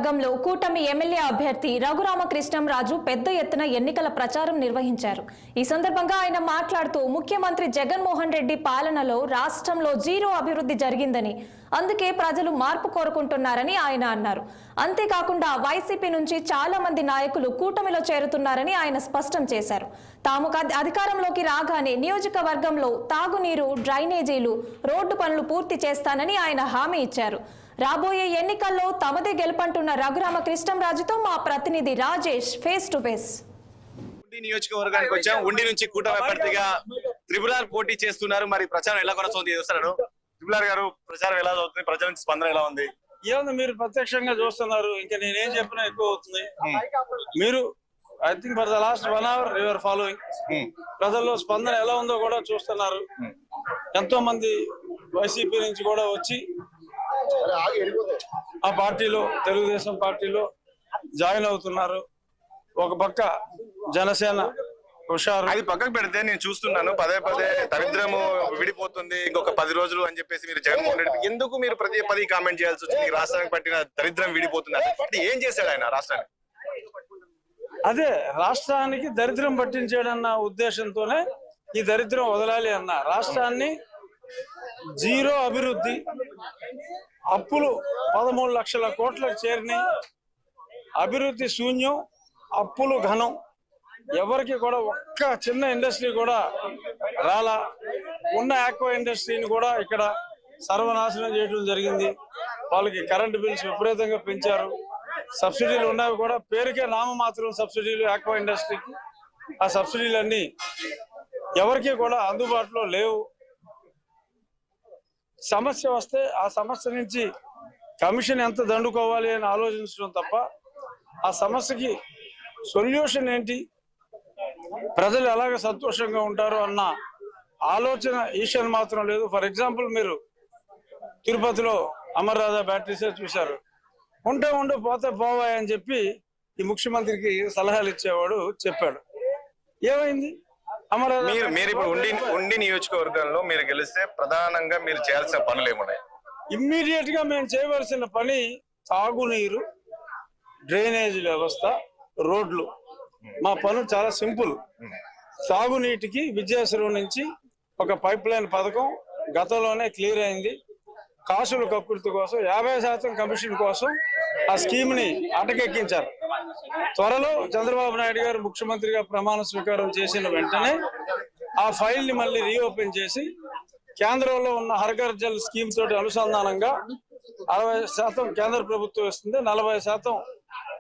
వర్గంలో కూటమి ఎమ్మెల్యే అభ్యర్థి రఘురామకృష్ణంరాజు పెద్ద ఎత్తున ఎన్నికల ప్రచారం నిర్వహించారు. ఈ సందర్భంగా ఆయన మాట్లాడుతూ ముఖ్యమంత్రి జగన్మోహన్ రెడ్డి పాలనలో రాష్ట్రంలో జీరో అభివృద్ధి జరిగిందని, అందుకే ప్రజలు మార్పు కోరుకుంటున్నారని ఆయన అన్నారు. అంతేకాకుండా వైసీపీ నుంచి చాలా మంది నాయకులు కూటమిలో చేరుతున్నారని ఆయన స్పష్టం చేశారు. తాము అధికారంలోకి రాగానే నియోజకవర్గంలో తాగునీరు, డ్రైనేజీలు, రోడ్డు పనులు పూర్తి చేస్తానని ఆయన హామీ ఇచ్చారు. రాబోయే ఎన్నికల్లో తమదే గెలుపంటున్న రఘురామకృష్ణంరాజుతో మా ప్రతినిధి రాజేష్ ఫేస్ టు ఫేస్. ఉండి నియోజకవర్గానికి వచ్చాం. ఉండి నుంచి కూటమి అభ్యర్థిగా త్రిపురార్ పోటీ చేస్తున్నారు. మరి ప్రచారం ఎలా కొనసాగుతుంది చూస్తున్నారు? త్రిపురార్ గారు, ప్రచారం ఎలా అవుతుంది? ప్రజల నుంచి స్పందన ఎలా ఉంది? ఏముంది, మీరు ప్రత్యక్షంగా చూస్తున్నారు. ఇంకా నేనేం చెప్పినా ఎక్కువ అవుతుంది. మీరు I think for the last 1 hour your following. ప్రజల్లో స్పందన ఎలా ఉందో కూడా చూస్తున్నారు. ఎంతో మంది వైసీపీ నుంచి కూడా వచ్చి ఆ పార్టీలో, తెలుగుదేశం పార్టీలో జాయిన్ అవుతున్నారు. ఒక పక్క జనసేన హుషారు. అది పక్కకు పెడితే నేను చూస్తున్నాను పదే దరిద్రము విడిపోతుంది ఇంకొక 10 రోజులు అని చెప్పేసి మీరు జగన్మోహన్ రెడ్డి ఎందుకు మీరు పదే కామెంట్ చేయాల్సి వచ్చింది? రాష్ట్రానికి పట్టిన దరిద్రం విడిపోతుంది అంటే ఏం చేశాడు ఆయన రాష్ట్రానికి? అదే, రాష్ట్రానికి దరిద్రం పట్టించాడన్న ఉద్దేశంతోనే ఈ దరిద్రం వదలాలి అన్న. రాష్ట్రాన్ని జీరో అభివృద్ధి, అప్పులు 13 లక్షల కోట్లకు చేరినాయి. అభివృద్ధి శూన్యం, అప్పులు ఘనం. ఎవరికి కూడా ఒక్క చిన్న ఇండస్ట్రీ కూడా రాలా. ఉన్న ఆక్వా ఇండస్ట్రీని కూడా ఇక్కడ సర్వనాశనం చేయడం జరిగింది. వాళ్ళకి కరెంటు బిల్స్ విపరీతంగా పెంచారు. సబ్సిడీలు ఉన్నవి కూడా పేరుకే నామమాత్రం సబ్సిడీలు ఆక్వా ఇండస్ట్రీకి. ఆ సబ్సిడీలన్నీ ఎవరికి కూడా అందుబాటులో లేవు. సమస్య వస్తే ఆ సమస్య నుంచి కమిషన్ ఎంత దండుకోవాలి అని ఆలోచించడం తప్ప ఆ సమస్యకి సొల్యూషన్ ఏంటి, ప్రజలు ఎలాగ సంతోషంగా ఉంటారు అన్న ఆలోచన ఈషన్ మాత్రం లేదు. ఫర్ ఎగ్జాంపుల్, మీరు తిరుపతిలో అమర్రాజా బ్యాటరీసే చూశారు. ఉంటే పోతే పోవాయి అని చెప్పి ఈ ముఖ్యమంత్రికి సలహాలు ఇచ్చేవాడు చెప్పాడు. ఏమైంది? మీరు ఇప్పుడు ఉండి నియోజకవర్గంలో మీరు గెలిస్తే ప్రధానంగా మీరు చేయాల్సిన పనులు ఏమున్నాయి? ఇమ్మీడియట్ గా మేము చేయవలసిన పని తాగునీరు, డ్రైనేజ్ వ్యవస్థ, రోడ్లు. మా పనులు చాలా సింపుల్. తాగునీటికి విద్యాశ్రమం నుంచి ఒక పైప్ లైన్ పథకం గతంలోనే క్లియర్ అయింది. కాసుల కక్కుర్తి కోసం 50% కమిషన్ కోసం ఆ స్కీమ్ ని అటకెక్కించారు. త్వరలో చంద్రబాబు నాయుడు గారు ముఖ్యమంత్రిగా ప్రమాణ స్వీకారం చేసిన వెంటనే ఆ ఫైల్ ని మళ్ళీ రీఓపెన్ చేసి కేంద్రంలో ఉన్న హర్ ఘర్ జల్ స్కీమ్ తోటి అనుసంధానంగా 60% కేంద్ర ప్రభుత్వం ఇస్తుంది, 40%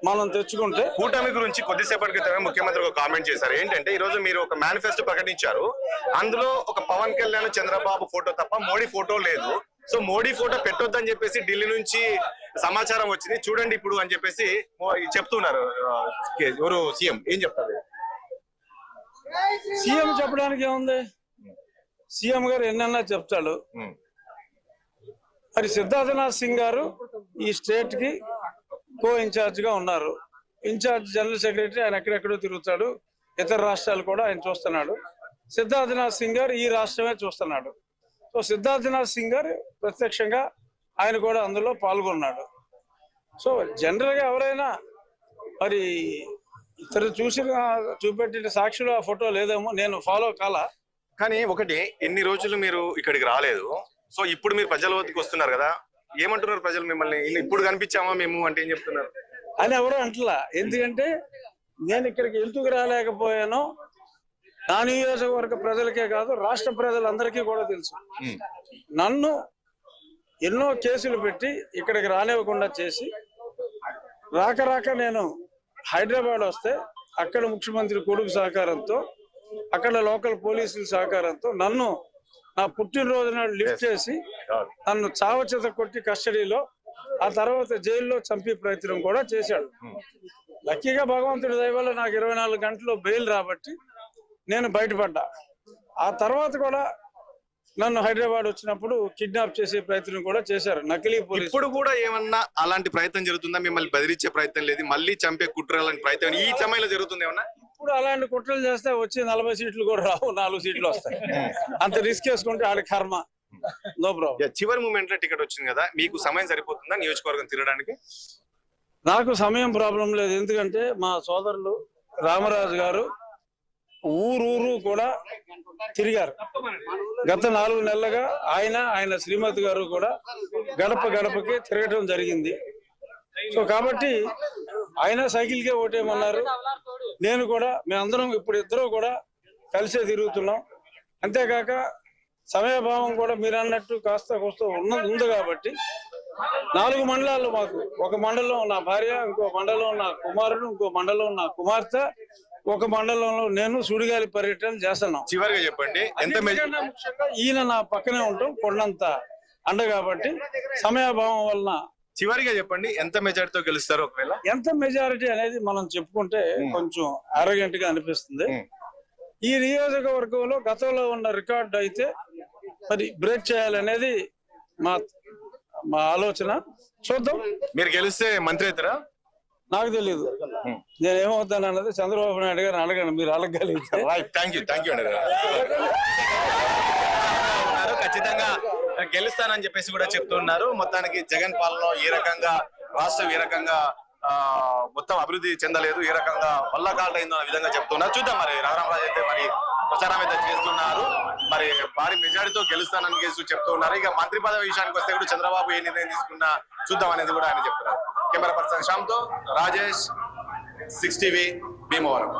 మనం తెచ్చుకుంటే. కూటమి గురించి కొద్దిసేపటి క్రితమే ముఖ్యమంత్రి ఒక కామెంట్ చేశారు. ఏంటంటే ఈ రోజు మీరు ఒక మేనిఫెస్టో ప్రకటించారు. అందులో ఒక పవన్ కళ్యాణ్, చంద్రబాబు ఫోటో తప్ప మోడీ ఫోటో లేదు. సో మోడీ ఫోటో పెట్టొద్దని చెప్పేసి ఢిల్లీ నుంచి సమాచారం వచ్చింది, చూడండి ఇప్పుడు అని చెప్పేసి చెప్తున్నారు. ఎవరు సీఎం ఏం చెప్తారు? సీఎం చెప్పడానికి ఏముంది? సీఎం గారు ఎన్నన్నా చెప్తాడు. మరి సిద్ధార్థనాథ్ సింగ్ గారు ఈ స్టేట్ కి కో ఇన్ఛార్జ్ గా ఉన్నారు. ఇన్ఛార్జ్ జనరల్ సెక్రటరీ, ఆయన ఎక్కడెక్కడో తిరుగుతాడు. ఇతర రాష్ట్రాలు కూడా ఆయన చూస్తున్నాడు. సిద్ధార్థనాథ్ సింగ్ గారు ఈ రాష్ట్రమే చూస్తున్నాడు. సో సిద్ధార్థనాథ్ సింగ్ గారు ప్రత్యక్షంగా ఆయన కూడా అందులో పాల్గొన్నాడు. సో జనరల్ గా ఎవరైనా మరి ఇతరు చూపెట్టిన సాక్షులు ఆ ఫోటో లేదేమో, నేను ఫాలో కాలా. కానీ ఒకటి, ఎన్ని రోజులు మీరు ఇక్కడికి రాలేదు. సో ఇప్పుడు మీరు ప్రజల వద్దకు వస్తున్నారు కదా, ఏమంటున్నారు ప్రజలు మిమ్మల్ని? ఇప్పుడు కనిపించామా మేము అంటే ఏం చెప్తున్నారు అని ఎవరో అంటలా. ఎందుకంటే నేను ఇక్కడికి ఎందుకు రాలేకపోయానో నా నియోజకవర్గ ప్రజలకే కాదు, రాష్ట్ర ప్రజలందరికీ కూడా తెలుసు. నన్ను ఎన్నో కేసులు పెట్టి ఇక్కడికి రానివ్వకుండా చేసి రాక నేను హైదరాబాద్ వస్తే అక్కడ ముఖ్యమంత్రి కొడుకు సహకారంతో, అక్కడ లోకల్ పోలీసుల సహకారంతో నన్ను నా పుట్టినరోజు నాడు లిఫ్ట్ చేసి నన్ను చావచేత కొట్టి కస్టడీలో, ఆ తర్వాత జైల్లో చంపే ప్రయత్నం కూడా చేశాడు. లక్కీగా భగవంతుడి దయ వల్ల నాకు 24 గంటలు బెయిల్ రాబట్టి నేను బయటపడ్డా. ఆ తర్వాత కూడా నన్ను హైదరాబాద్ వచ్చినప్పుడు కిడ్నాప్ చేసే ప్రయత్నం కూడా చేశారు నకిలీ పోలీసు. ఇప్పుడు కూడా ఏమన్నా అలాంటి ప్రయత్నం జరుగుతుందా? మిమ్మల్ని బెదిరించే ప్రయత్నం లేదు, మళ్ళీ చంపే కుట్రాలని ప్రయత్నం ఈ సమయంలో జరుగుతుంది ఏమన్నా? ఇప్పుడు అలాంటి కుట్రలు చేస్తే వచ్చి 40 సీట్లు కూడా రావు, 4 సీట్లు వస్తాయి. అంత రిస్క్ వేసుకుంటే ఆడి కర్మ. No problem. చివరి మూమెంట్ లో టికెట్ వచ్చింది కదా, మీకు సమయం సరిపోతుందా నియోజకవర్గం తిరగడానికి? నాకు సమయం ప్రాబ్లం లేదు, ఎందుకంటే మా సోదరులు రామరాజు గారు ఊరూరు కూడా తిరిగారు. గత 4 నెలలుగా ఆయన శ్రీమతి గారు కూడా గడప గడపకి తిరగడం జరిగింది. సో కాబట్టి ఆయన సైకిల్కే ఓటేయమన్నారు. నేను కూడా మేమందరం ఇప్పుడు ఇద్దరు కూడా కలిసే తిరుగుతున్నాం. అంతేకాక సమయభావం కూడా మీరు అన్నట్టు కాస్త కోస్త ఉంది కాబట్టి 4 మండలాలు మాకు, ఒక మండలం నా భార్య, ఇంకో మండలం నా కుమారుడు, ఇంకో మండలం నా కుమార్తె, ఒక మండలంలో నేను సుడిగాలి పర్యటన చేస్తున్నాం. చివరిగా చెప్పండి ఎంత ముఖ్యంగా ఈయన నా పక్కనే ఉంటాం, కొండంత అండ కాబట్టి సమయాభావం వలన. చివరిగా చెప్పండి ఎంత మెజారిటీతో గెలుస్తారు? ఒకవేళ ఎంత మెజారిటీ అనేది మనం చెప్పుకుంటే కొంచెం అరగెంట్ గా అనిపిస్తుంది. ఈ నియోజకవర్గంలో గతంలో ఉన్న రికార్డు అయితే మరి బ్రేక్ చేయాలనేది మా ఆలోచన. చూద్దాం. మీరు గెలిస్తే మంత్రి అవుతారా? నాకు తెలియదు, నేనేమవుతాను అన్నది చంద్రబాబు నాయుడు గారిని అడగండి, మీరు అడగగలిగితే. థ్యాంక్ యూ అండి. ఖచ్చితంగా గెలుస్తానని చెప్పేసి కూడా చెప్తున్నారు. మొత్తానికి జగన్ పాలన ఏ రకంగా, రాష్ట్రం ఏ రకంగా మొత్తం అభివృద్ధి చెందలేదు, ఏ రకంగా వల్లకాటైందో అనే విధంగా చెప్తున్నారు. చూద్దాం మరి రఘురామరాజు అయితే మరి ప్రచారం అయితే చేస్తున్నారు. మరి భారీ మెజారిటీతో గెలుస్తానని చెప్తూ ఉన్నారు. ఇక మంత్రి పదవి విషయానికి వస్తే కూడా చంద్రబాబు ఏ నిర్ణయం తీసుకున్నా చూద్దాం అనేది కూడా ఆయన చెప్తున్నారు. కెమెరా పర్సన్ శ్యామ్తో రాజేష్, 6 టీవీ, భీమవరం.